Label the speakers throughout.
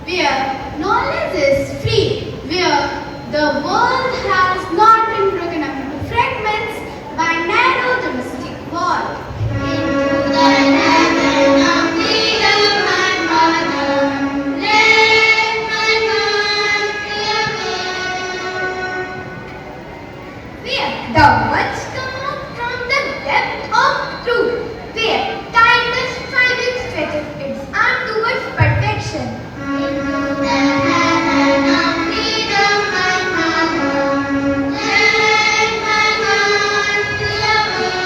Speaker 1: Where knowledge is free, where the world has not been broken up into fragments by narrow domestic wall. Into the heaven of freedom, my mother, let my country away. Where the words come out from the depth of truth, where kindness striving stretches its arm towards perfection. Into the heaven of freedom, my mother, let my country away.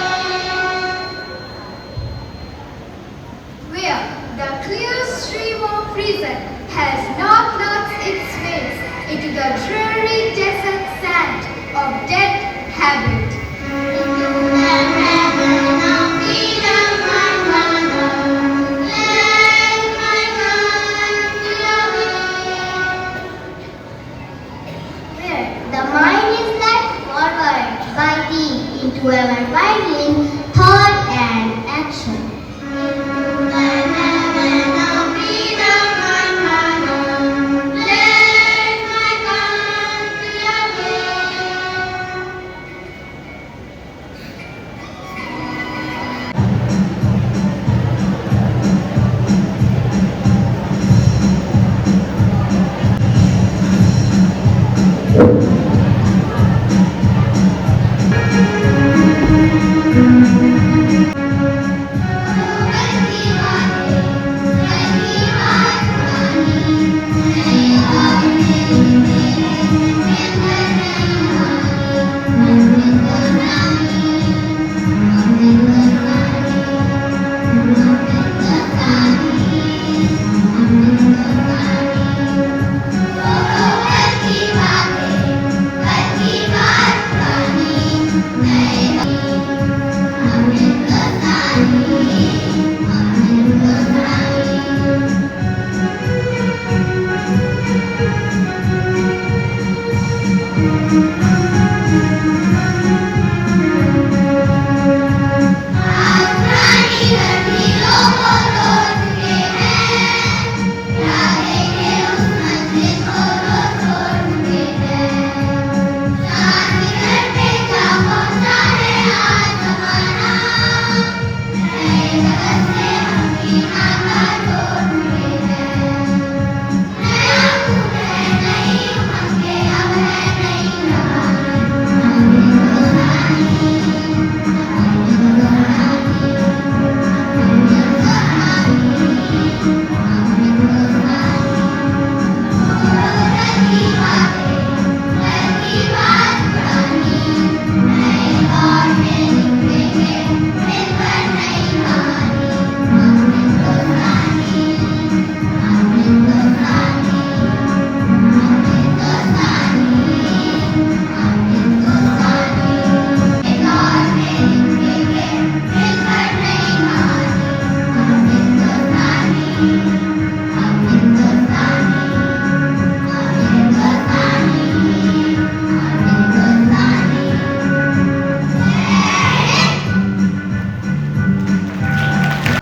Speaker 1: Where the clear stream of reason has not lost its ways into the dreary desert sand of dead habit. Into the heaven of freedom, my mother, let my country away. Where the mind is led forward by thee into ever-widening thought and action. Into the heaven of freedom, my mother, let my country away.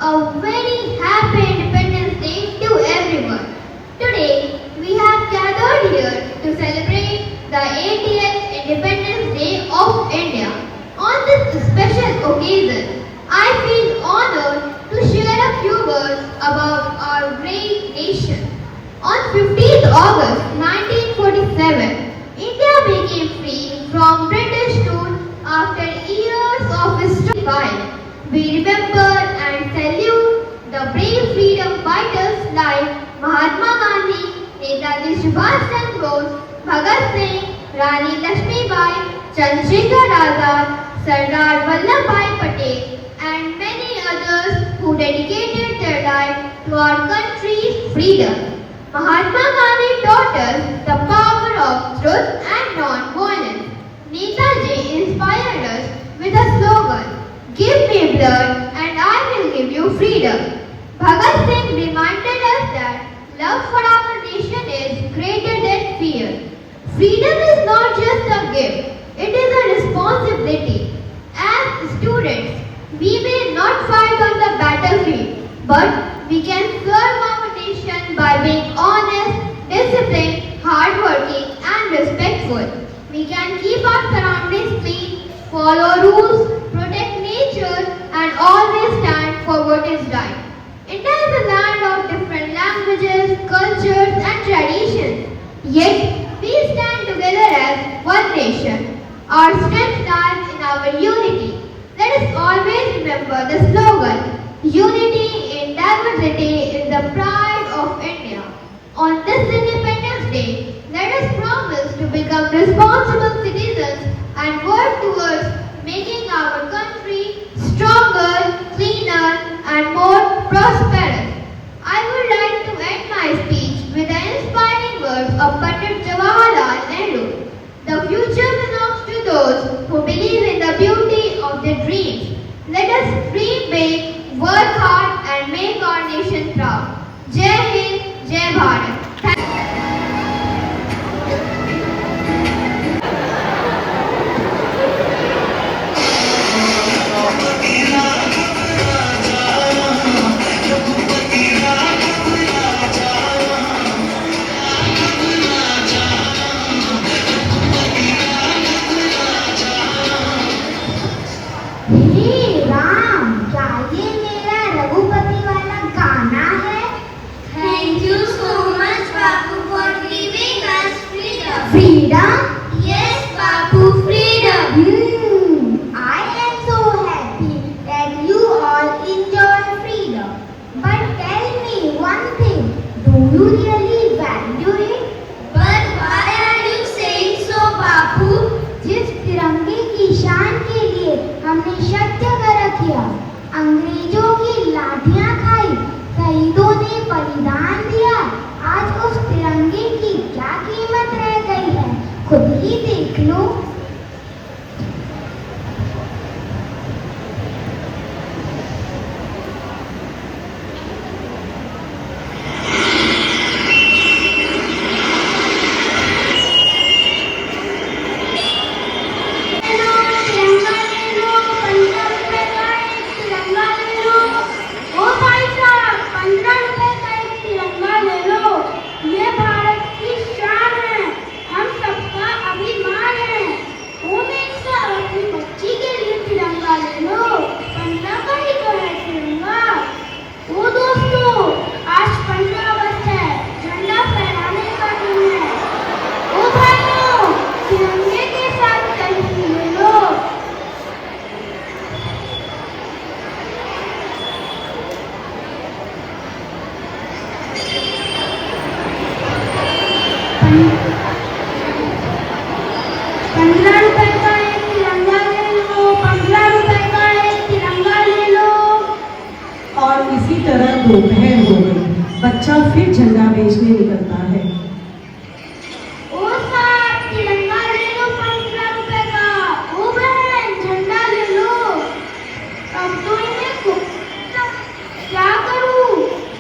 Speaker 1: A very happy Independence Day to everyone. Today we have gathered here to celebrate the 80th Independence Day of India. On this special occasion, I feel honored to share a few words about our great nation. On 15th August 1947, India became free from British rule after years of strife. We remember and salute the brave freedom fighters like Mahatma Gandhi, Netaji Subhash Chandra Bose, Bhagat Singh, Rani Lakshmibai, Chandrasekhar Azad, Sardar Vallabhbhai Patel, and many others who dedicated their life to our country's freedom. Mahatma Gandhi taught us the power of truth and non-violence. Netaji inspired us with a slogan, "Give me blood and I will give you freedom." Bhagat Singh reminded us that love for our nation is greater than fear. Freedom is not just a gift, it is a responsibility. As students, We may not fight on the battlefield, but we can serve our nation by being honest, disciplined, hardworking, and respectful. We can keep our surroundings clean, follow rules, protect nature, and always stand for what is right. India is a land of different languages, cultures, and traditions. Yet, we stand together as one nation. Our strength lies in our unity. Let us always remember the slogan, Unity in diversity is the pride of India. On this Independence Day, let us promise to become responsible citizens and work towards making our country stronger, cleaner, and more prosperous. I would like to end my speech with the inspiring words of Pandit Jawaharlal Nehru. The future belongs to those who believe in the beauty of their dreams. Let us dream big, work hard, and make our nation proud. Jai Hind, Jai Bharat.
Speaker 2: Freedom? Yes, Bapu, freedom. I am so happy that you all enjoy freedom. But tell me one thing, do you really value it? But why are you saying so, Bapu? जिस तिरंगे की शान के लिए हमने सत्याग्रह किया, अंग्रेजों की लाठियां खाई, शहीदों ने बलिदान दिया, आज उस तिरंगे की क्या कीमत रह गई है, खुद ही देख लो।
Speaker 3: दोपहर हो गई, बच्चा फिर झंडा बेचने निकलता है।
Speaker 2: ओ साहब, तिरंगा ले लो 15 रुपए का। ओ बहन, झंडा ले लो। अब तो इन्हें क्या करूं?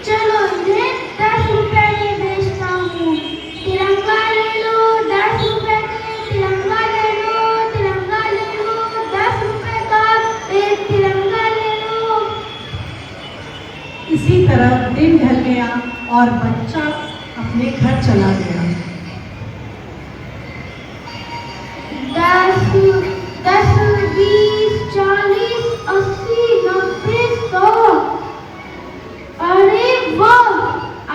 Speaker 2: चलो इन्हें 10 रुपए में बेचता हूँ। तिरंगा ले लो 10 रुपए के, तिरंगा ले लो, तिरंगा ले लो 10 रुपए का, एक तिरंगा ले लो।
Speaker 3: इसी तरह दिन ढल गया और बच्चा अपने घर चला गया।
Speaker 2: 10, 20, 40, 80, 90, 100। अरे वाह,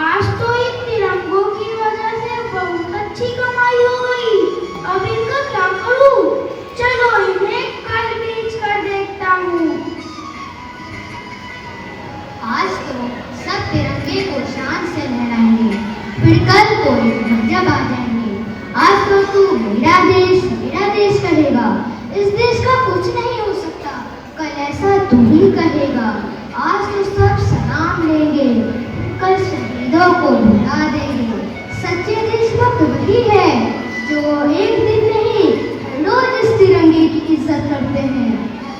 Speaker 2: आज तो इन तिरंगों की वजह से बहुत अच्छी कमाई हो गई। अब इनका क्या करूं? चलो इन्हें कल बेच कर देखता हूँ।
Speaker 1: आज तो सब तिरंगे को शान से लहराएंगे, फिर कल को जब आ जाएंगे। आज तो तू मेरा देश कहेगा, इस देश का कुछ नहीं हो सकता, कल ऐसा तू ही कहेगा। आज तो सब सलाम लेंगे, कल शहीदों को भुला देंगे। सच्चे देशभक्त वही है जो एक दिन नहीं, रोज इस तिरंगे की इज्जत करते हैं,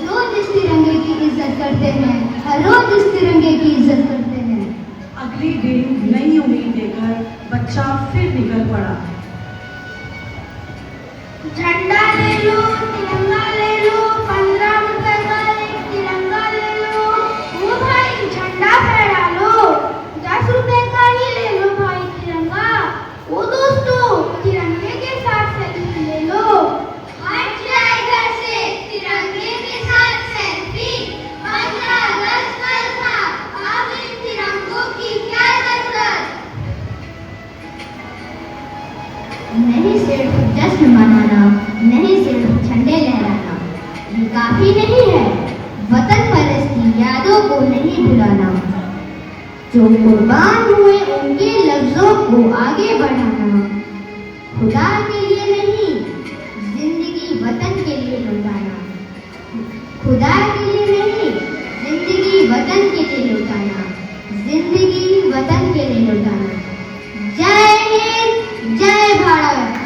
Speaker 1: रोज इस तिरंगे की इज्जत करते हैं, हर रोज इस तिरंगे की इज्जत करते हैं।
Speaker 3: अगले दिन नई उम्मीद लेकर बच्चा फिर निकल पड़ा।
Speaker 2: झंडा ले लो, तिरंगा ले लो, 15 रुपए का एक तिरंगा जो कुर्बान हुए उनके लफ्जों को आगे बढ़ाना, खुदा के लिए नहीं जिंदगी वतन के लिए लौटाना, खुदा के लिए नहीं जिंदगी वतन के लिए लौटाना, जिंदगी वतन के लिए लौटाना। जय हिंद, जय Bharat.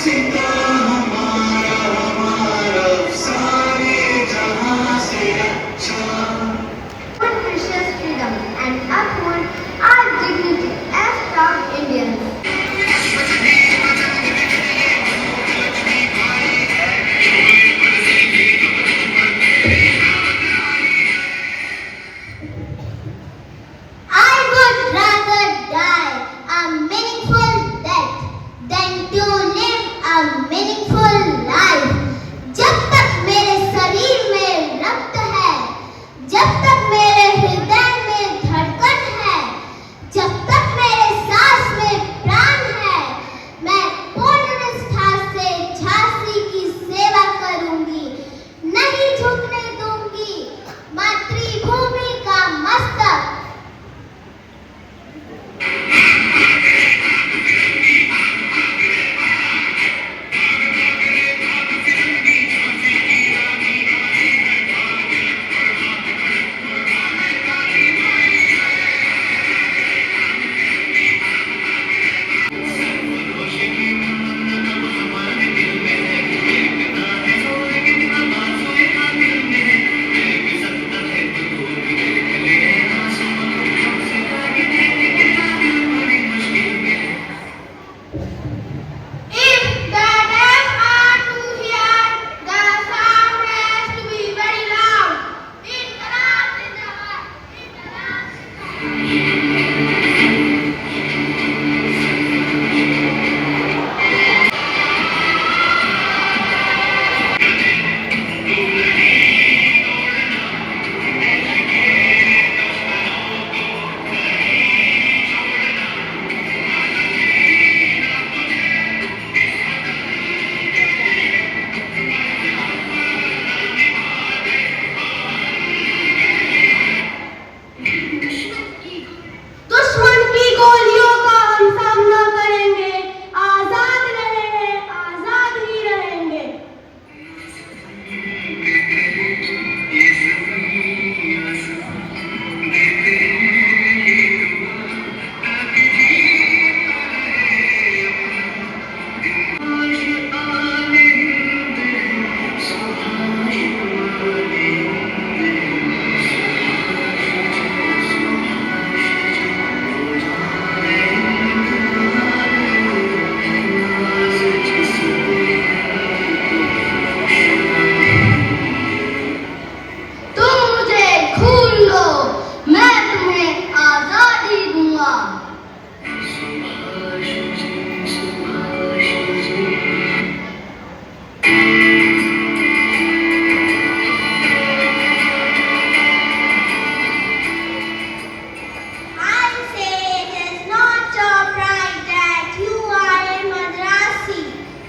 Speaker 2: Precious freedom and uphold our dignity as proud Indians. I would rather die a meaningful death than to live a meaningful life. जब तक मेरे शरीर में रक्त है, जब तक मेरे हृदय में धड़कन है, जब तक मेरे सांस में प्राण है, मैं पूर्ण निष्ठा से झांसी की सेवा करूंगी, नहीं झुकने दूंगी मातृभूमि का मस्तक।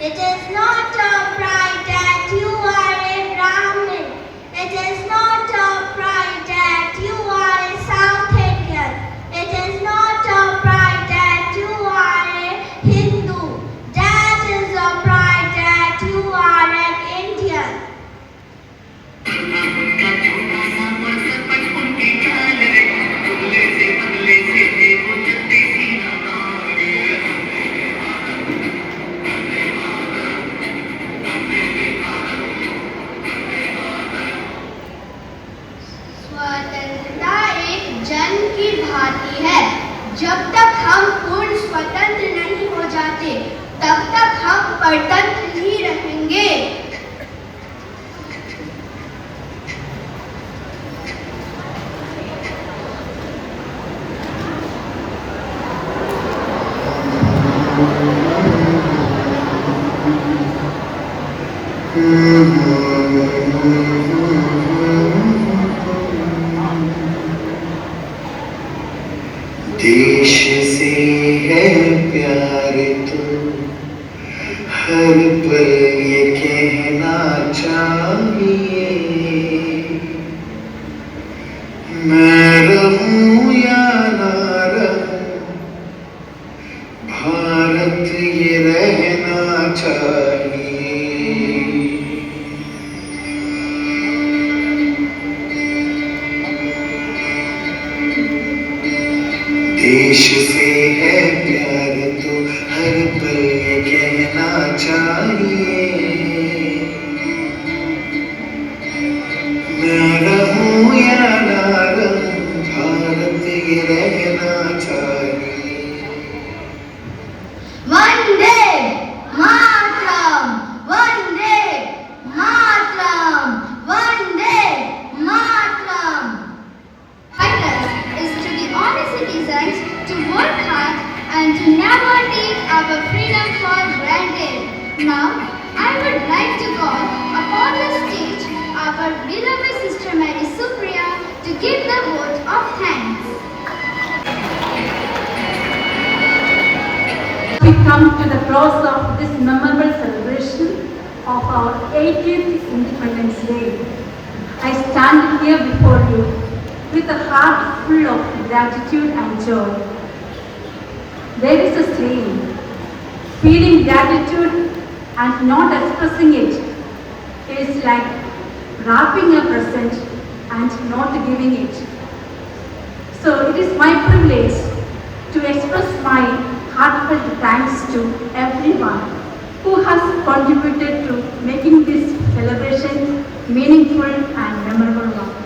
Speaker 2: It is not a pride that you are a Brahmin. It is not a pride that you are a South Indian. It is not a pride that you are a Hindu. That is a pride that you are an Indian.
Speaker 1: स्वतंत्रता एक जन्म की भांति है। जब तक हम पूर्ण स्वतंत्र नहीं हो जाते, तब तक हम परतंत्र ही रहेंगे।
Speaker 4: देश से है प्यार तो हर पल ये कहना चाहिए, मैं रहूं या ना रहूं, भारत ये रहना चाहिए। देश से है प्यार तो हर पल ये कहना चाहिए। चाहिए, मैं रहूं या ना रहूं, भारत ये रहना चाहिए।
Speaker 2: Vande Mataram, Vande Mataram, Vande Mataram.
Speaker 1: Advice is to the honest citizens to work hard and to never take our freedom for granted. Now, I would like to call upon the stage our beloved Sister Mary Supriya to give the vote of thanks.
Speaker 5: We come to the close of this memorable celebration of our 80th Independence Day. I stand here before you with a heart full of gratitude and joy. There is a saying, feeling gratitude and not expressing it is like wrapping a present and not giving it. So it is my privilege to express my heartfelt thanks to everyone who has contributed to making this celebration meaningful and memorable one.